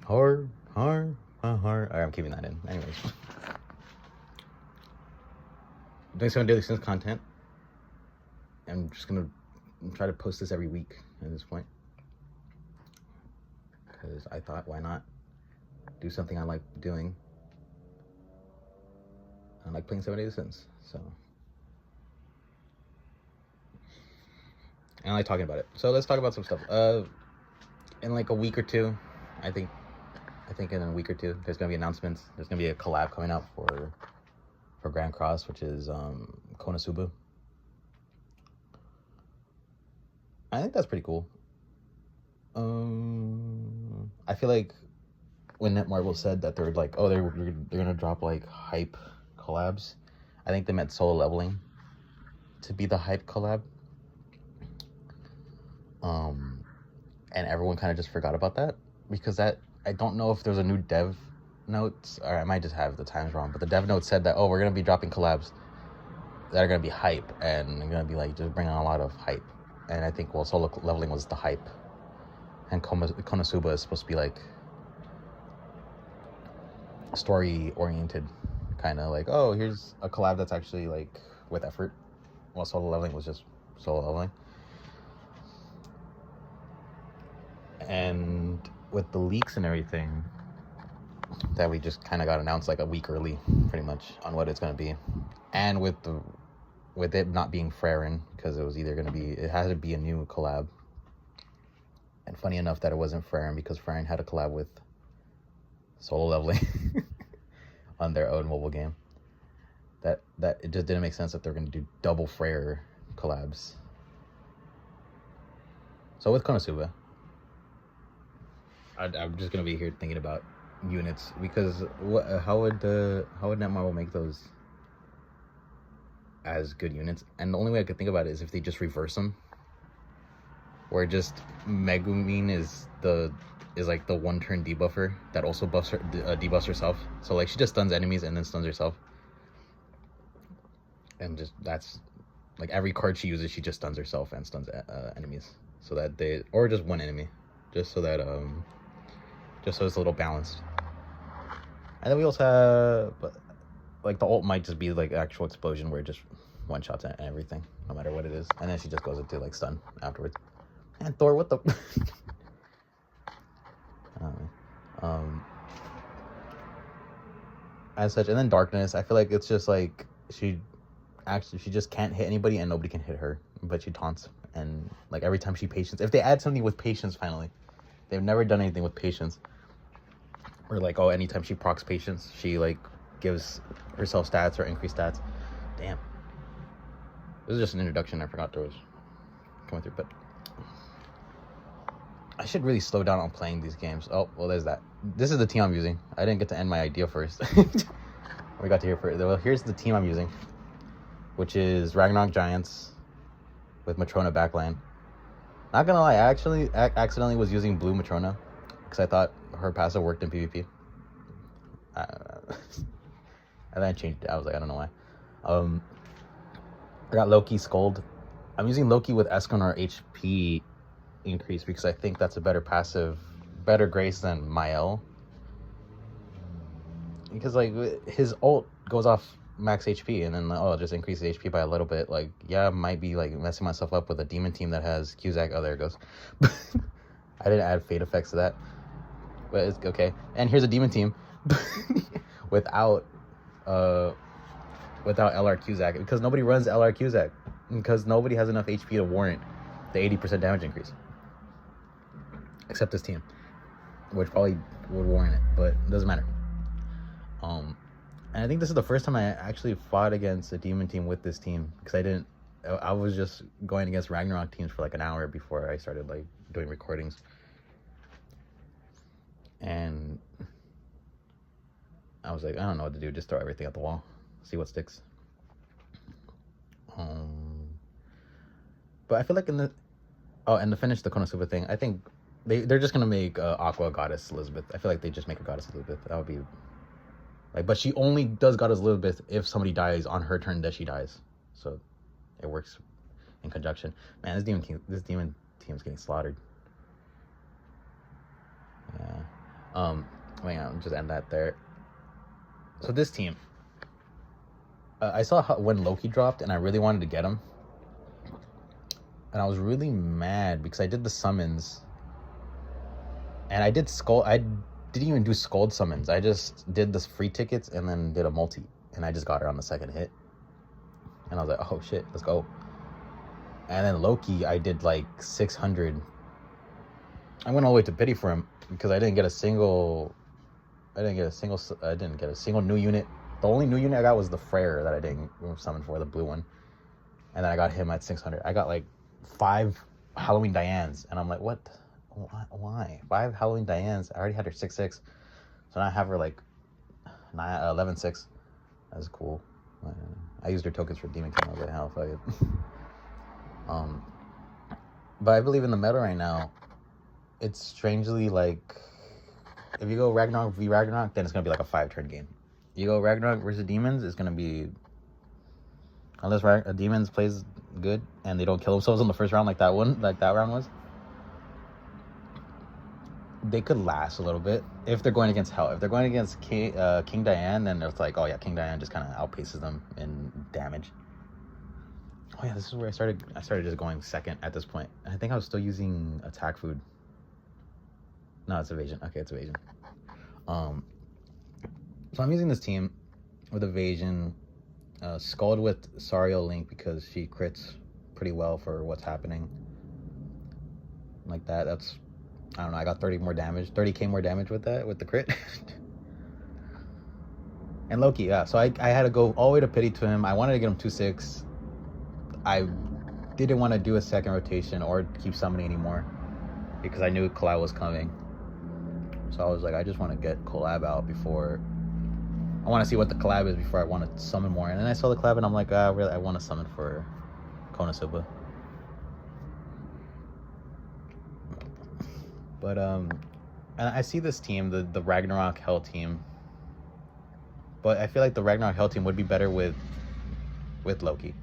Horror, horror, horror. Alright, I'm keeping that in. Anyways, doing some Daily Sims content. I'm just gonna try to post this every week at this point, because I thought, why not do something I like doing? I like playing 7 Days Sims, so and I like talking about it. So let's talk about some stuff. In like a week or two, I think in a week or two, there's gonna be announcements. There's gonna be a collab coming out for Grand Cross, which is Konosuba. I think that's pretty cool. I feel like when Netmarble said that they're like, oh, they're gonna drop like hype collabs, I think they meant Solo Leveling to be the hype collab. And everyone kind of just forgot about that, because that, I don't know if there's a new dev notes, or I might just have the times wrong, but the dev note said that, oh, we're gonna be dropping collabs that are gonna be hype, and they're gonna be like just bringing on a lot of hype. And I think, well, Solo Leveling was the hype, and Konosuba is supposed to be like story oriented, kind of like, oh, here's a collab that's actually like with effort, while Solo Leveling was just Solo Leveling. And with the leaks and everything that we just kind of got announced like a week early, pretty much, on what it's going to be, and with it not being Freren, because it was either going to be, it had to be a new collab. And funny enough that it wasn't Freren, because Freren had a collab with Solo Leveling on their own mobile game. That it just didn't make sense that they're going to do double Freyr collabs. So with Konosuba, I'm just gonna be here thinking about units, because how would Netmarble make those as good units? And the only way I could think about it is if they just reverse them, where just Megumin is like the one turn debuffer that also buffs her, debuffs herself. So like she just stuns enemies and then stuns herself, and just that's like every card she uses, she just stuns herself and stuns enemies, so that they, or just one enemy, just so that just so it's a little balanced. And then we also have, but like the ult might just be like actual explosion where it just one shots at everything, no matter what it is, and then she just goes into like stun afterwards. And Thor, what the? As such, and then Darkness, I feel like it's just like she just can't hit anybody and nobody can hit her, but she taunts, and like every time she patience, if they add something with patience, finally, they've never done anything with patience. Or like, oh, anytime she procs patience, she like gives herself stats or increased stats. Damn. This is just an introduction. I forgot there was coming through, but I should really slow down on playing these games. Oh, well, there's that. This is the team I'm using. I didn't get to end my idea first. We got to hear first. Well, here's the team I'm using, which is Ragnarok Giants with Matrona backline. Not gonna lie, I actually accidentally was using blue Matrona because I thought her passive worked in PvP. And then I changed it. I was like, I don't know why. I got Loki Scold. I'm using Loki with Escanor HP increase because I think that's a better passive, better grace than Mael. Because like his ult goes off max HP and then it just increases HP by a little bit. Like, yeah, I might be like messing myself up with a demon team that has Cusack. Oh, there it goes. I didn't add fade effects to that, but it's okay. And here's a demon team without LR Cusack, because nobody runs LR Cusack, because nobody has enough HP to warrant the 80% damage increase, except this team, which probably would warrant it, but it doesn't matter. And I think this is the first time I actually fought against a demon team with this team, because I was just going against Ragnarok teams for like an hour before I started like doing recordings. And I was like, I don't know what to do, just throw everything at the wall, see what sticks. But I feel like and to finish the Konosuba thing, I think they're just gonna make Aqua Goddess Elizabeth. I feel like they just make a Goddess Elizabeth. That would be like, but she only does Goddess Elizabeth if somebody dies on her turn that she dies. So it works in conjunction. Man, this demon team's getting slaughtered. Yeah. Hang on, just end that there. So this team, I saw when Loki dropped, and I really wanted to get him, and I was really mad because I did the summons, and I didn't even do Scold summons. I just did the free tickets and then did a multi, and I just got her on the second hit, and I was like, oh shit, let's go. And then Loki, I did like 600. I went all the way to pity for him because I didn't get a single new unit. The only new unit I got was the Freyr that I didn't summon for, the blue one. And then I got him at 600. I got like 5 Halloween Dianes, and I'm like, what? Why? 5 Halloween Dianes? I already had her 6/6, so now I have her like 11/6. That's cool. I used her tokens for Demon King. I was like, hell, fuck it. But I believe in the meta right now, it's strangely like, if you go Ragnarok v Ragnarok, then it's gonna be like a 5-turn game. You go Ragnarok versus Demons, it's gonna be, unless Demons plays good and they don't kill themselves in the first round like that round was, they could last a little bit if they're going against Hell. If they're going against King Diane, then it's like, oh yeah, King Diane just kind of outpaces them in damage. Oh yeah, this is where I started just going second at this point. I think I was still using attack food. No, it's evasion. Okay, it's evasion. So I'm using this team with evasion, Scald with Sario Link because she crits pretty well for what's happening. Like that. That's, I don't know, I got 30k more damage with that, with the crit. And Loki, yeah. So I had to go all the way to pity to him. I wanted to get him 2/6. I didn't want to do a second rotation or keep summoning anymore because I knew collab was coming. So I was like, I just want to get collab out before, I want to see what the collab is before I want to summon more. And then I saw the collab and I'm like, really, I want to summon for Konosuba. But and I see this team, the Ragnarok Hell team, but I feel like the Ragnarok Hell team would be better with Loki.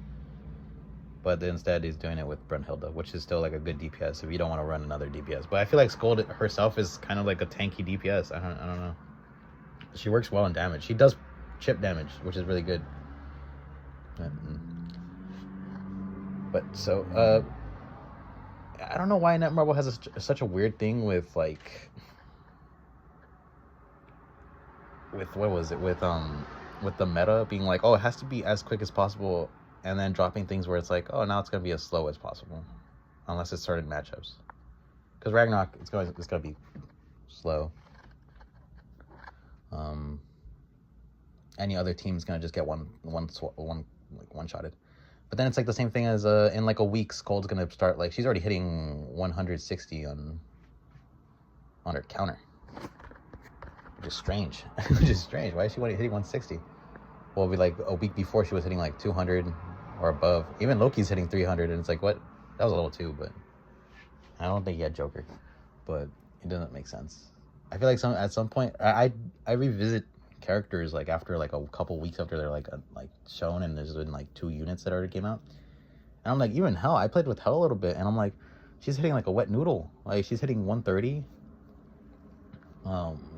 But instead he's doing it with Brunhilde, which is still like a good DPS if you don't want to run another DPS. But I feel like Scold herself is kind of like a tanky DPS. I don't know. She works well in damage. She does chip damage, which is really good. But so I don't know why Netmarble has such a weird thing with like, with what was it, with the meta being like, oh, it has to be as quick as possible, and then dropping things where it's like, oh, now it's gonna be as slow as possible, unless it's certain matchups. Because Ragnarok, it's gonna be slow. Any other team's gonna just get one-shotted. But then it's like the same thing as in like a week, Scold's gonna start, like, she's already hitting 160 on her counter, which is strange. Why is she hitting 160? Well, it'll be like a week before she was hitting like 200 or above. Even Loki's hitting 300, and it's like, what? That was a little too, but I don't think he had Joker, but it doesn't make sense. I feel like at some point I revisit characters like after like a couple weeks after they're like shown, and there's been like 2 units that already came out, and I'm like, even Hell, I played with Hell a little bit, and I'm like, she's hitting like a wet noodle. Like, she's hitting 130.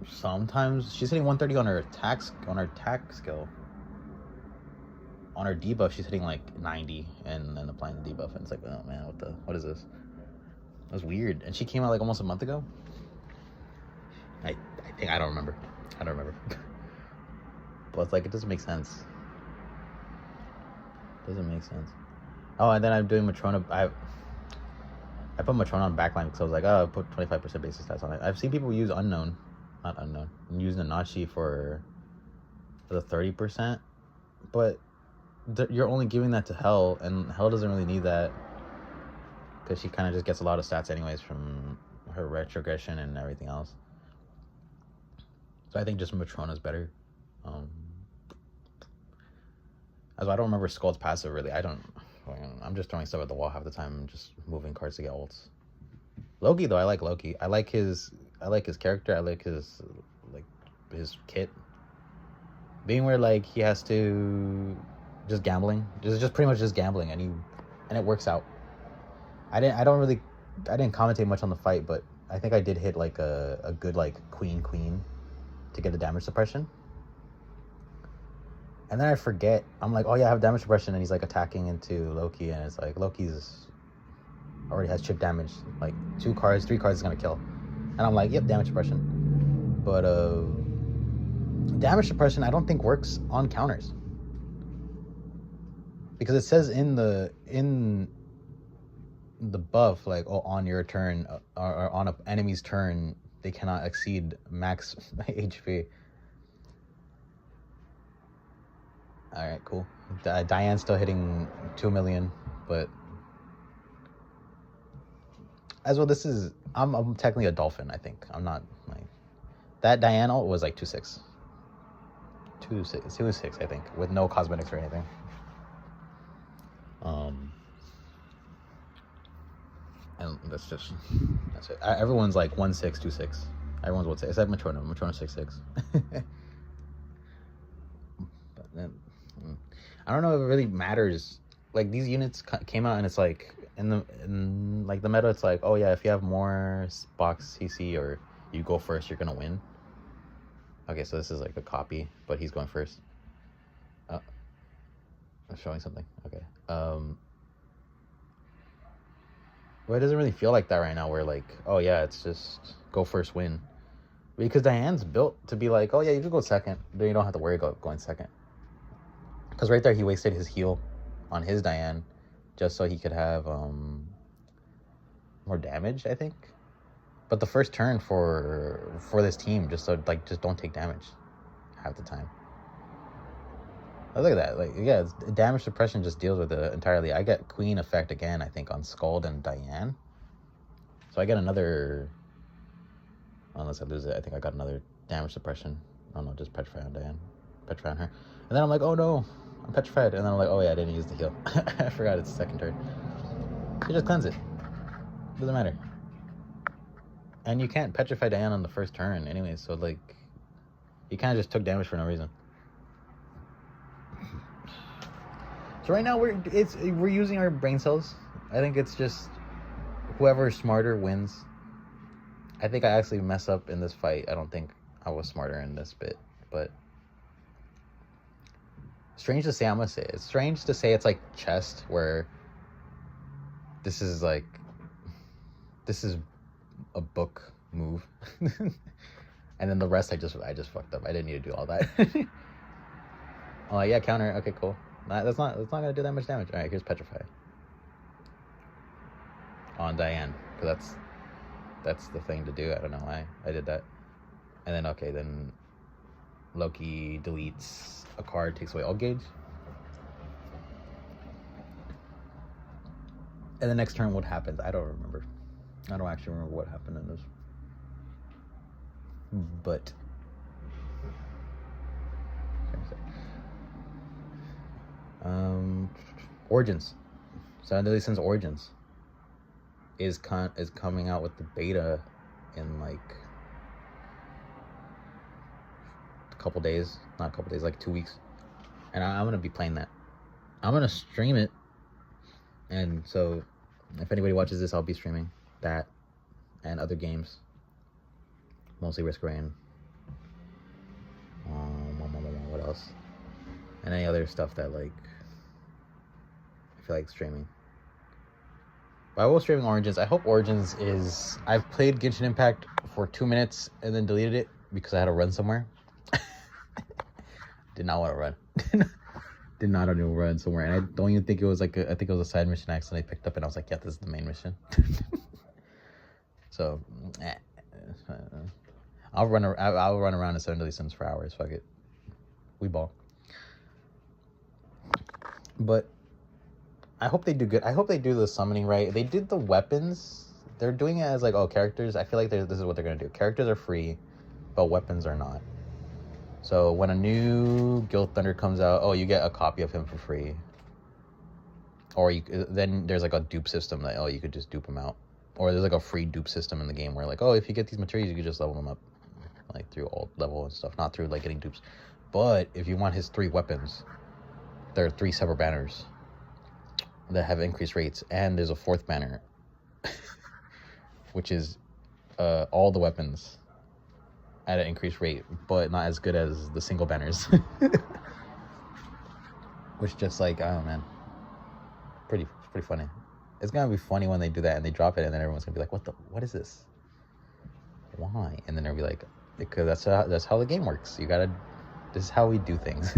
Sometimes she's hitting 130 on her attack skill. On her debuff, she's hitting like 90 and then applying the debuff, and it's like, oh man, what is this? That's weird. And she came out like almost a month ago. I think, I don't remember. But it's like, it doesn't make sense. Oh, and then I'm doing Matrona. I put Matrona on backline because I was like, oh, I put 25% basic stats on it. I've seen people use I'm using Nanashi for the 30%, but you're only giving that to Hell, and Hell doesn't really need that because she kind of just gets a lot of stats anyways from her retrogression and everything else. So I think just Matrona's better. As I don't remember Skull's passive really. I'm just throwing stuff at the wall half the time and just moving cards to get ults. Loki though, I like Loki. I like his character. I like his kit. Being where like he has to just gambling. Just pretty much just gambling, and it works out. I didn't commentate much on the fight, but I think I did hit like a good like queen to get the damage suppression. And then I forget. I'm like, oh yeah, I have damage suppression, and he's like attacking into Loki, and it's like Loki's already has chip damage. Like 3 cards is gonna kill. And I'm like, yep, damage suppression. But damage suppression I don't think works on counters. Because it says in the buff, like, oh, on your turn or on an enemy's turn, they cannot exceed max HP. All right, cool. Diane's still hitting 2 million, but as well, this is I'm technically a dolphin. I think I'm not like that. Diane ult was like 2-6, 2-6, I think, with no cosmetics or anything. And that's it. Everyone's like 1-6, 2-6. Everyone's 1-6 except Matrona. Matrona 6-6. But then I don't know if it really matters. Like these units came out and it's like in like the meta, it's like, oh yeah, if you have more box CC or you go first, you're gonna win. Okay, so this is like a copy, but he's going first. I'm showing something. Okay. Well, it doesn't really feel like that right now. Where like, oh yeah, it's just go first, win. Because Diane's built to be like, oh yeah, you can go second, then you don't have to worry about going second. Because right there, he wasted his heal on his Diane just so he could have more damage, I think. But the first turn for this team, just don't take damage half the time. Oh, look at that. Like, yeah, damage suppression just deals with it entirely. I get queen effect again, I think, on Skald and Diane. So I get another, unless I lose it, I think I got another damage suppression. Oh no, just petrify on Diane. Petrify on her. And then I'm like, oh no, I'm petrified. And then I'm like, oh yeah, I didn't use the heal. I forgot it's the second turn. You just cleanse it. Doesn't matter. And you can't petrify Diane on the first turn anyway, so like, you kind of just took damage for no reason. So right now we're using our brain cells. I think it's just whoever's smarter wins. I think I actually mess up in this fight. I don't think I was smarter in this bit, but strange to say. I'm gonna say it's strange to say it's like chest, where this is a book move, and then the rest I just fucked up. I didn't need to do all that. Oh yeah, counter. Okay, cool. That's not gonna do that much damage. All right, here's petrify on Diane, because that's the thing to do. I don't know why I did that. And then okay, then Loki deletes a card, takes away all gauge, and the next turn what happens? I don't remember. I don't actually remember what happened in this, but Origins. Seven Deadly Sins Origins is coming out with the beta in like a couple days, not a couple days, like 2 weeks, and I'm gonna be playing that. I'm gonna stream it, and so if anybody watches this, I'll be streaming that and other games, mostly Risk of Rain. What else? And any other stuff that like I feel like streaming. But I will streaming Origins. I hope Origins is... I've played Genshin Impact for 2 minutes and then deleted it because I had to run somewhere. Did not want to run. Did not want to run somewhere. And I don't even think it was like I think it was a side mission I accidentally picked up, and I was like, yeah, this is the main mission. So, I'll run around in 7 Deadly Sins for hours. Fuck it. We ball. But I hope they do good. I hope they do the summoning right. They did the weapons. They're doing it as like, oh, characters. I feel like this is what they're going to do. Characters are free, but weapons are not. So when a new Guild Thunder comes out, oh, you get a copy of him for free. Or then there's like a dupe system that, oh, you could just dupe him out. Or there's like a free dupe system in the game where like, oh, if you get these materials, you could just level them up. Like through alt level and stuff, not through like getting dupes. But if you want his 3 weapons, there are 3 separate banners that have increased rates, and there's a 4th banner, which is all the weapons at an increased rate, but not as good as the single banners. Which just like, I don't know, man, pretty funny. It's gonna be funny when they do that and they drop it, and then everyone's gonna be like, what is this? Why? And then they'll be like, because that's how the game works. This is how we do things.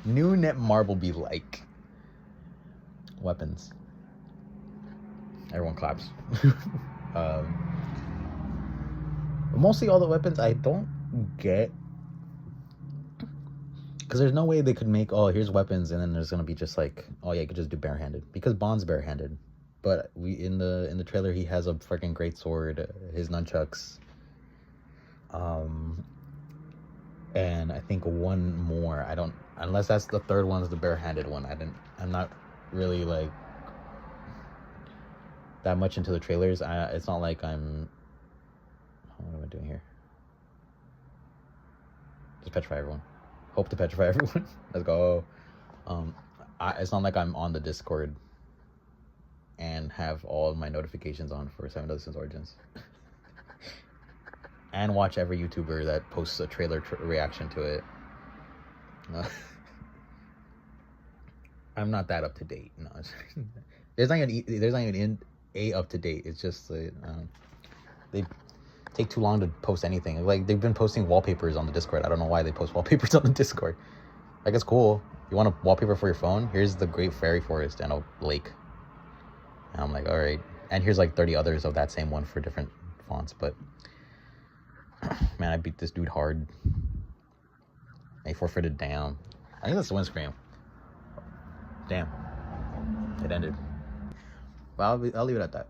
New Netmarble be like weapons. Everyone claps. Mostly all the weapons I don't get, because there's no way they could make, oh, here's weapons, and then there's gonna be just like, oh yeah, you could just do barehanded, because Bond's barehanded. But in the trailer he has a freaking great sword, his nunchucks, and I think one more. I don't, unless that's the third one's the barehanded one. I'm not really like that much into the trailers. It's not like I'm. What am I doing here? Just petrify everyone. Hope to petrify everyone. Let's go. It's not like I'm on the Discord and have all my notifications on for Seven Deadly Sins Origins. And watch every YouTuber that posts a trailer reaction to it. I'm not that up to date. No, there's not even a up to date. It's just they take too long to post anything. Like, they've been posting wallpapers on the Discord. I don't know why they post wallpapers on the Discord. Like, it's cool. You want a wallpaper for your phone? Here's the Great Fairy Forest and a lake. And I'm like, all right. And here's like 30 others of that same one for different fonts. But man, I beat this dude hard. He forfeited down. I think that's the windscreen. Damn. It ended. Well, I'll leave it at that.